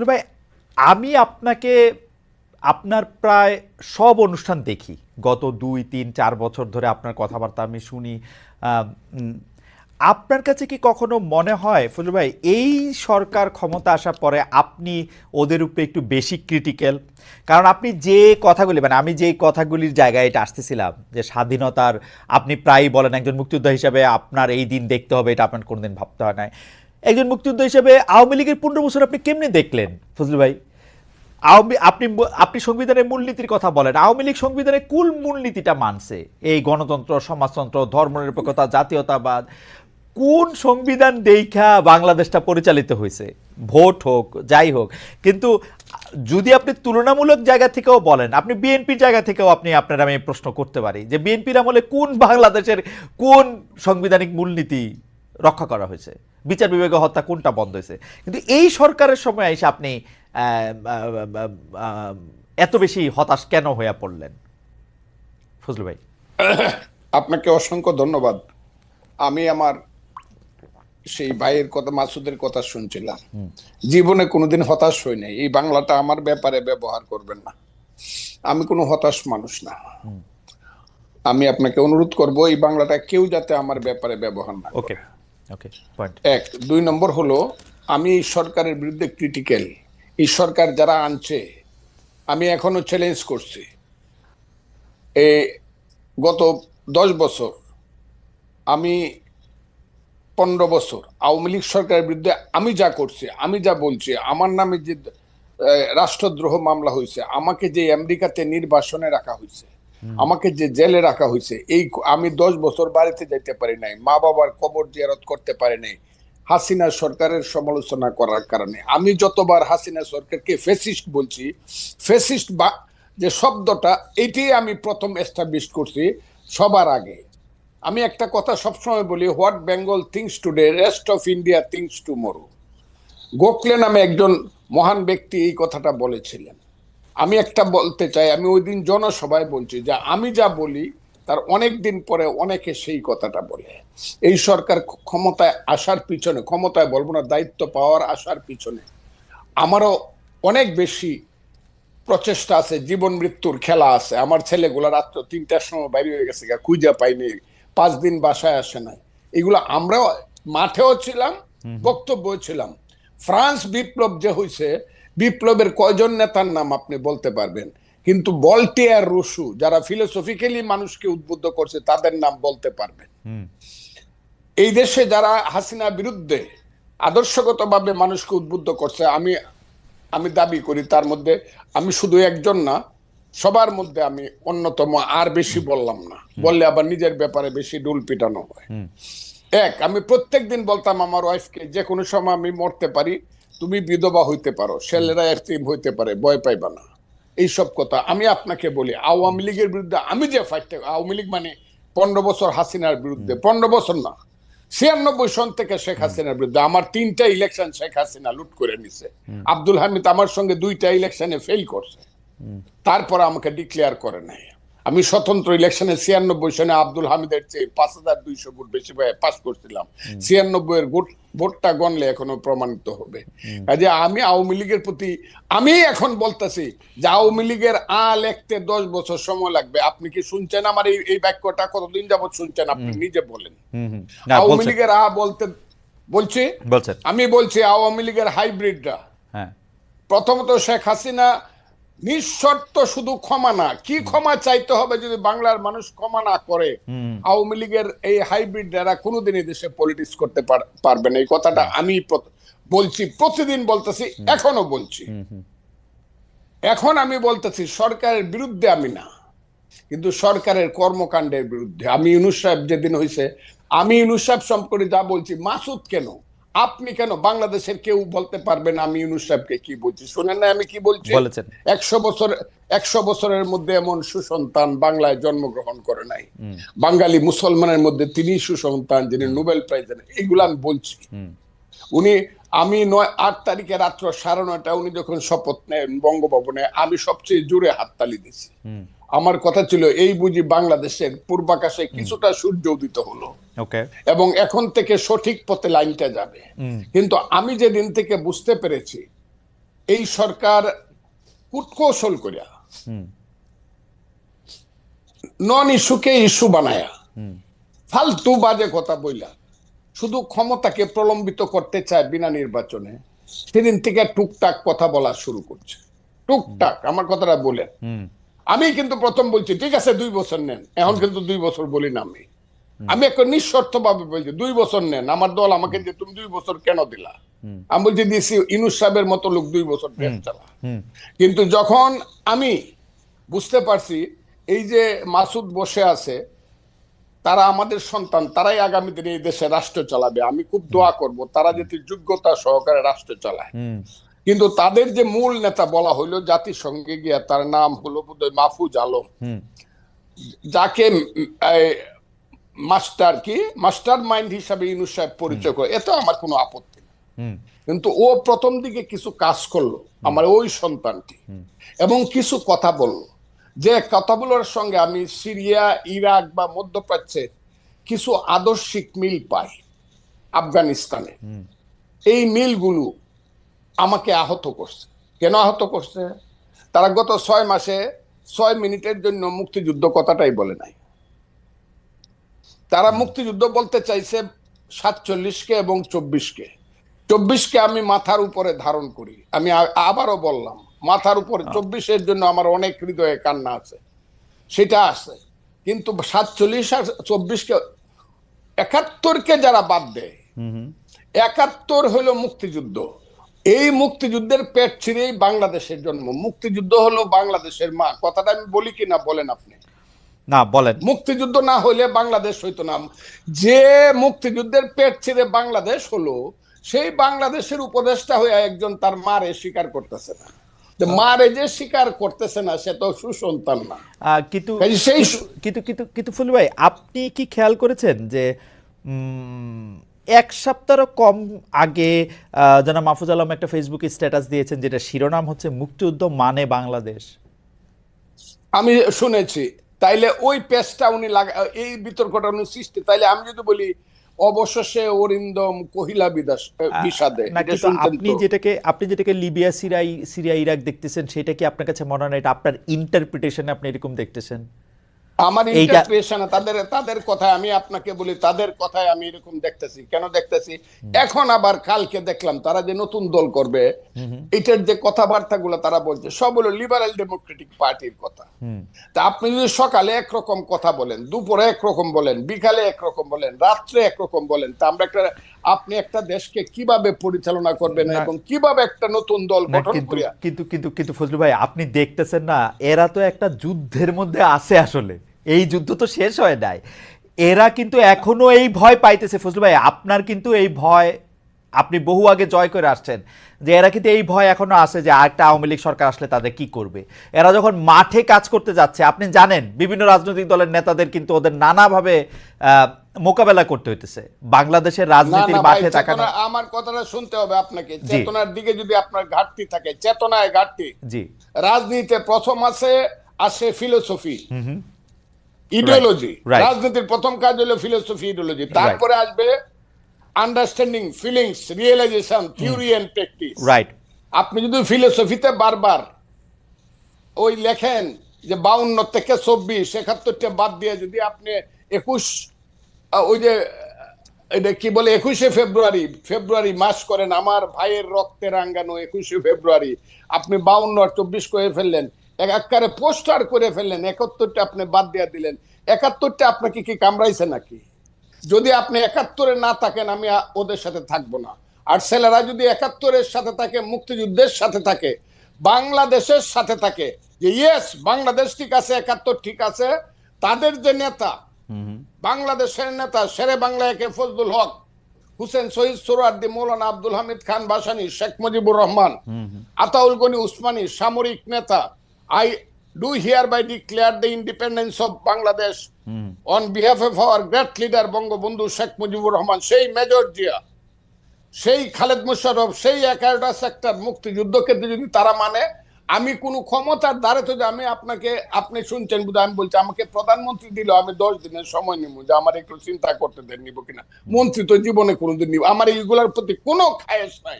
ভাই, আমি আপনাকে আপনার প্রায় সব অনুষ্ঠান দেখি, গত 2, 3, 4 বছর ধরে আপনার কথাবার্তা আমি শুনি। আহ, উম, আপনার কাছে কি কখনো মনে হয় ফজল ভাই, এই সরকার ক্ষমতা আসার পরে আপনি ওদের উপরে একটু বেশি ক্রিটিক্যাল? কারণ আপনি যে কথাগুলি, মানে আমি যে কথাগুলির জায়গায় এটা আসতেছিলাম, যে স্বাধীনতার, আপনি প্রায়ই বলেন একজন মুক্তিযোদ্ধা হিসাবে আপনার এই দিন দেখতে হবে, এটা আপনার কোনোদিন ভাবতে হয় না। একজন মুক্তিযোদ্ধা হিসেবে আওয়ামী লীগের 15 বছর আপনি কেমনে দেখলেন ফজল ভাই? আপনি আপনি সংবিধানের মূলনীতির কথা বলেন, আওয়ামী লীগ সংবিধানের কুল মূলনীতিটা মানছে, এই গণতন্ত্র, সমাজতন্ত্র, ধর্মনিরপেক্ষতা, জাতীয়তাবাদ। কোন সংবিধান দেখা বাংলাদেশটা পরিচালিত হয়েছে? ভোট হোক, যাই হোক। কিন্তু যদি আপনি তুলনামূলক জায়গা থেকেও বলেন, আপনি বিএনপির জায়গা থেকেও আপনি আপনার আমি প্রশ্ন করতে পারি যে বিএনপির আমলে কোন বাংলাদেশের কোন সাংবিধানিক মূলনীতি রক্ষা করা হয়েছে, বিচার বিভাগে হত্যা কোনটা বন্ধ হয়েছে? কিন্তু এই সরকারের সময় এসে আপনি এত বেশি হতাশ কেন হয়ে পড়লেন ফজলু ভাই? আপনাকে অসংখ্য ধন্যবাদ। আমি আমার সেই ভাইয়ের কথা, মাসুদের কথা শুনছিলাম। জীবনে কোনোদিন হতাশ হই নাই। এই বাংলাটা আমার ব্যাপারে ব্যবহার করবেন না। আমি কোনো হতাশ মানুষ না। আমি আপনাকে অনুরোধ করব এই বাংলাটা কেউ যাতে আমার ব্যাপারে ব্যবহার না ওকে, করে। ওকে, পয়েন্ট। এক, 2 নম্বর হলো, আমি এই সরকারের বিরুদ্ধে ক্রিটিক্যাল। এই সরকার যারা আনছে, আমি এখনো চ্যালেঞ্জ করছি। এ গত 10 বছর, আমি 15 বছর আওয়ামী লীগ সরকারের বিরুদ্ধে আমি যা করছি, আমি যা বলছি, আমার নামে যে রাষ্ট্রদ্রোহ মামলা হয়েছে, আমাকে যে আমেরিকাতে নির্বাসনে রাখা হয়েছে, আমাকে যে জেলে রাখা হয়েছে, এই আমি 10 বছর বাড়িতে যাইতে পারি নাই, মা বাবার কবর জিয়ারত করতে পারি নাই হাসিনা সরকারের সমালোচনা করার কারণে। আমি যতবার হাসিনা সরকারকে ফেসিস্ট বলছি, ফেসিস্ট বা যে শব্দটা, এটাই আমি প্রথম এস্টাবলিশ করছি সবার আগে। আমি একটা কথা সবসময় বলি, what Bengal things today, rest of India things tomorrow. Gokhale নামে একজন মহান ব্যক্তি এই কথাটা বলেছিলেন। আমি একটা বলতে চাই, আমি ওই দিন জনসভায় বলছি যে আমি যা বলি তার অনেক দিন পরে অনেকে সেই কথাটা বলে। এই সরকার ক্ষমতায় আসার পিছনে, ক্ষমতায় বলবো না, দায়িত্ব পাওয়ার আসার পিছনে আমারও অনেক বেশি প্রচেষ্টা আছে, জীবন মৃত্যুর খেলা আছে। আমার ছেলেগুলা রাত্র 3টার সময় বাইরে হয়ে গেছে, খুঁজে পাইনি, 5 দিন বাসায় আসে নাই। এগুলো আমরাও মাঠেও ছিলাম, বক্তব্য ছিলাম। ফ্রান্স বিপ্লব যে হয়েছে, বিপ্লবের কয়জন নেতার নাম আপনি বলতে পারবেন? কিন্তু ভলটেয়ার, রুশু, যারা ফিলোসফিক্যালি মানুষকে উদ্বুদ্ধ করছে, তাদের নাম বলতে পারবেন। এই দেশে যারা হাসিনার বিরুদ্ধে আদর্শগতভাবে মানুষকে উদ্বুদ্ধ করছে, আমি আমি দাবি করি তার মধ্যে আমি শুধু একজন না, সবার মধ্যে আমি অন্যতম। আর বেশি বললাম না, বললে আবার নিজের ব্যাপারে বেশি ডুল পিটানো হয়। এক, আমি প্রত্যেকদিন বলতাম আমার ওয়াইফকে, যে কোনো সময় আমি মরতে পারি, তুমি বিধবা হইতে পারো, ছেলেরা এতিম হইতে পারে, ভয় পাইবা না। এইসব কথা আমি আপনাকে বলি। আওয়ামী লীগের বিরুদ্ধে আমি যে ফাইটটা, আওয়ামী লীগ মানে 15 বছর হাসিনার বিরুদ্ধে, 15 বছর না, 96 সন থেকে শেখ হাসিনার বিরুদ্ধে। আমার 3টা ইলেকশন শেখ হাসিনা লুট করে নিছে। আব্দুল হামিদ আমার সঙ্গে 2টা ইলেকশনে ফেল করছে, তারপর আমাকে ডিক্লেয়ার করে নাই। আমি স্বতন্ত্র ইলেকশনে 96 সনে আব্দুল হামিদের চেয়ে 5200 ভোট বেশি পাস করছিলাম। 96 এর ভোটটা গণলে এখনো প্রমাণিত হবে। কাজে আমি আওয়ামী লীগের প্রতি, আমি এখন বলতেছি যে আওয়ামী লীগের লিখতে 10 বছর সময় লাগবে। আপনি কি শুনছেন আমার এই বাক্যটা? কতদিন যাবত শুনছেন আপনি নিজে বলেন। আওয়ামী লীগের বলতে বলছি, আমি বলছি আওয়ামী লীগের হাইব্রিডরা। প্রথমত শেখ হাসিনা নিঃশর্ত শুধু ক্ষমা না, কি ক্ষমা চাইতে হবে যদি বাংলার মানুষ ক্ষমা না করে? আওয়ামী লীগের এই হাইব্রিড যারা কোনোদিন এই দেশে পলিটিক্স করতে পারবে না। এই কথাটা আমি বলছি, প্রতিদিন বলতেছি, এখনো বলছি। এখন আমি বলতেছি সরকারের বিরুদ্ধে আমি না, কিন্তু সরকারের কর্মকাণ্ডের বিরুদ্ধে। আমি ইউনূস সাহেব যেদিন হয়েছে, আমি ইউনূস সাহেব সম্পর্কে যা বলছি, মাসুদ কেন, আপনি কেন, বাংলাদেশের কেউ বলতে পারবেন আমি ইউনূস সাহেবকে কি বলছি? শোনেন না আমি কি বলছি? 100 বছরের মধ্যে এমন সুসন্তান বাংলায় জন্মগ্রহণ করে নাই। বাঙালি মুসলমানের মধ্যে তিনি সুসন্তান, যিনি নোবেল প্রাইজ দেন। এইগুলো আমি বলছি। উনি, আমি 8 তারিখে রাত্র 9:30 উনি যখন শপথ নেন বঙ্গভবনে, আমি সবচেয়ে জোরে হাততালি দিছি। আমার কথা ছিল, এই বুঝি বাংলাদেশের পূর্বাকাশে কিছুটা সূর্য উদিত হলো, এবং এখন থেকে সঠিক পথে লাইনটা যাবে। কিন্তু আমি যেদিন থেকে বুঝতে পেরেছি এই সরকার কূটকৌশল করিয়া নন ইস্যুকে ইস্যু বানায়া ফালতু বাজে কথা বইলা শুধু ক্ষমতাকে প্রলম্বিত করতে চায় বিনা নির্বাচনে, সেদিন থেকে টুকটাক কথা বলা শুরু করছে। টুকটাক আমার কথাটা বলে আমি কিন্তু প্রথম বলছি ঠিক আছে 2 বছর নেন, এখন কিন্তু 2 বছর বলি না, আমি একটা নিঃশর্ত ভাবে বলছি 2 বছর নেন। আমার দল আমাকে যে তুমি 2 বছর কেন দিলা, আমি বলছি দিছি ইউনূস সাহেবের মতো লোক 2 বছর দেশ চালা। কিন্তু যখন আমি বুঝতে পারছি এই যে মাসুদ বসে আছে তারা আমাদের সন্তান, তারাই আগামী দিনে এই দেশে রাষ্ট্র চালাবে, আমি খুব দোয়া করব তারা যাতে যোগ্যতা সহকারে রাষ্ট্র চালায়। কিন্তু তাদের যে মূল নেতা বলা হইলো জাতিসংঘে গিয়া, তার নাম হলো বোধহয় মাহফুজ আলম, যাকে মাস্টার মাইন্ড হিসাবে ইউনূস সাহেব পরিচয় করে, এতে আমার কোনো আপত্তি নেই। কিন্তু ও প্রথম দিকে কিছু কাজ করলো আমার ওই সন্তানটি, এবং কিছু কথা বললো যে কথাগুলোর সঙ্গে আমি সিরিয়া, ইরাক বা মধ্যপ্রাচ্যের কিছু আদর্শিক মিল পাই আফগানিস্তানে। এই মিলগুলো আমাকে আহত করছে। কেন আহত করছে? তারা গত 6 মাসে 6 মিনিটের জন্য মুক্তিযুদ্ধ কথাটাই বলে নাই। তারা মুক্তিযুদ্ধ বলতে চাইছে 47-কে এবং 24-কে। 24-কে আমি মাথার উপরে ধারণ করি, আমি আবারও বললাম মাথার উপরে। 24-এর জন্য আমার অনেক হৃদয়ে কান্না আছে, সেটা আছে। কিন্তু 47 আর 24-কে, 71-কে যারা বাদ দেয়, 71 হলো মুক্তিযুদ্ধ। এই মুক্তিযুদ্ধের পেট ছিঁড়েই বাংলাদেশের জন্ম। মুক্তিযুদ্ধ হলো বাংলাদেশের মা। কথাটা আমি বলি কিনা বলেন আপনি? না বলেন। মুক্তিযুদ্ধ না হইলে বাংলাদেশ হইতো না। যে মুক্তিযুদ্ধের পেট ছিঁড়ে বাংলাদেশ হলো, সেই বাংলাদেশের উপদেষ্টা হয়ে একজন তার মারে স্বীকার করতেছে না। মারে যে স্বীকার করতেছে না, সে তো সুসন্তান না। কিন্তু কিন্তু কিন্তু কিন্তু ফুলু ভাই, আপনি কি খেয়াল করেছেন যে 1 সপ্তাহেরও কম আগে জনাব মাহফুজ আলম একটা ফেসবুকে স্ট্যাটাস দিয়েছেন, যেটা শিরোনাম হচ্ছে মুক্তিযুদ্ধ মানে বাংলাদেশ। আমি শুনেছি। তাইলে ওই পেজটা উনি এই বিতর্কটা উনি সৃষ্টি, তাইলে আমি যদি বলি অবশেষে অরিন্দম কহিলা বিষাদে, আপনি যেটাকে লিবিয়া, সিরিয়া, ইরাক দেখতেছেন, সেটা কি আপনার কাছে মনে হয় না এটা আপনার ইন্টারপ্রিটেশনে আপনি এরকম দেখতেছেন? আমার ইন্টারপ্রিটেশন, তাদের কথায় আমি আপনাকে বলি, তাদের কথায় আমি এরকম দেখতেছি। কেন দেখতেছি? এখন আবার কালকে দেখলাম তারা যে নতুন দল করবে, এটার যে কথাবার্তাগুলো তারা বলছে সব হলো লিবারেল ডেমোক্রেটিক পার্টির কথা। তা আপনি যদি সকালে একরকম কথা বলেন, দুপুরে একরকম বলেন, বিকালে একরকম বলেন, রাত্রে একরকম বলেন, তা আপনি একটা দেশকে কিভাবে পরিচালনা করবেন এবং কিভাবে একটা নতুন দল গঠন করিয়া? কিন্তু ফজলু ভাই, আপনি দেখতেছেন না, এরা তো একটা যুদ্ধের মধ্যে আছে। আসলে এই যুদ্ধ তো শেষ হয় নাই, এরা কিন্তু এখনো এই ভয় পাইতেছে। ফজলু ভাই, আপনার কিন্তু এই ভয় আপনি বহু আগে জয় করে আসছেন, যে এরা কিন্তু এই ভয় এখনো আছে যে আরেকটা আওয়ামী লীগ সরকার আসলে তাদের কি করবে। এরা যখন মাঠে কাজ করতে যাচ্ছে, আপনি জানেন বিভিন্ন রাজনৈতিক দলের নেতাদের কিন্তু ওদের নানাভাবে মোকাবেলা করতে হইতেছে। বাংলাদেশের রাজনীতির মাঠে তাকানো, আমার কথাটা শুনতে হবে আপনাকে। চেতনার দিকে যদি আপনার ঘাটতি থাকে, চেতনায় ঘাটতি। জি, রাজনীতিতে প্রথম আসে ফিলোসফি, ইডিওলজি। রাজনীতির প্রথম কাজ হলো ফিলোসফি, ইডিওলজি। তারপরে আসবে understanding, feelings, realisation, theory and practice. Right. আপনি যদি ফিলোসফিতে বারবার ওই লেখেন যে 52 থেকে 24, 71টা বাদ দিয়ে যদি আপনি 21, ওই যে এটা কি বলে 21শে ফেব্রুয়ারি মাস করেন, আমার ভাইয়ের রক্তে রাঙ্গানো 21শে ফেব্রুয়ারি, আপনি 52 আর 24 করে ফেললেন, একবারে পোস্টার করে ফেললেন। 71টা আপনি বাদ দিয়ে দিলেন। 71টা আপনাকে কি কামড়াইছে নাকি? যদি আপনি 71-এ না থাকেন, আমি ওদের সাথে থাকবো না। আর ছেলেরা যদি 71-এর সাথে থাকে, মুক্তিযুদ্ধের সাথে থাকে, বাংলাদেশের সাথে থাকে, যে ইয়েস বাংলাদেশ ঠিক আছে, 71 ঠিক আছে, তাদের যে নেতা, বাংলাদেশের নেতা শেরে বাংলা একে ফজলুল হক, হুসেন শহীদ সোহরাওয়ার্দী, মৌলানা আব্দুল হামিদ খান ভাসানী, শেখ মুজিবুর রহমান, আতাউল গনি উসমানী, সামরিক নেতা, I do hereby declare the independence of Bangladesh on behalf of our great leader Bangabandhu Sheikh Mujibur Rahman, সেই মেজর জিয়া, সেই খালেদ মুশাররফ, সেই 11টা সেক্টর মুক্তিযুদ্ধকে যদি তারা মানে, আমি কোন ক্ষমতার দ্বারে তো আমি আপনি শুনছেন বুঝে আমি বলছি, আমাকে প্রধানমন্ত্রী দিল, আমি 10 দিনের সময় নিব যে আমার একটু চিন্তা করতে দেন নিব কিনা। মন্ত্রী তো জীবনে কোনোদিন নিব। আমার এইগুলোর প্রতি কোনো খায়েশ নাই।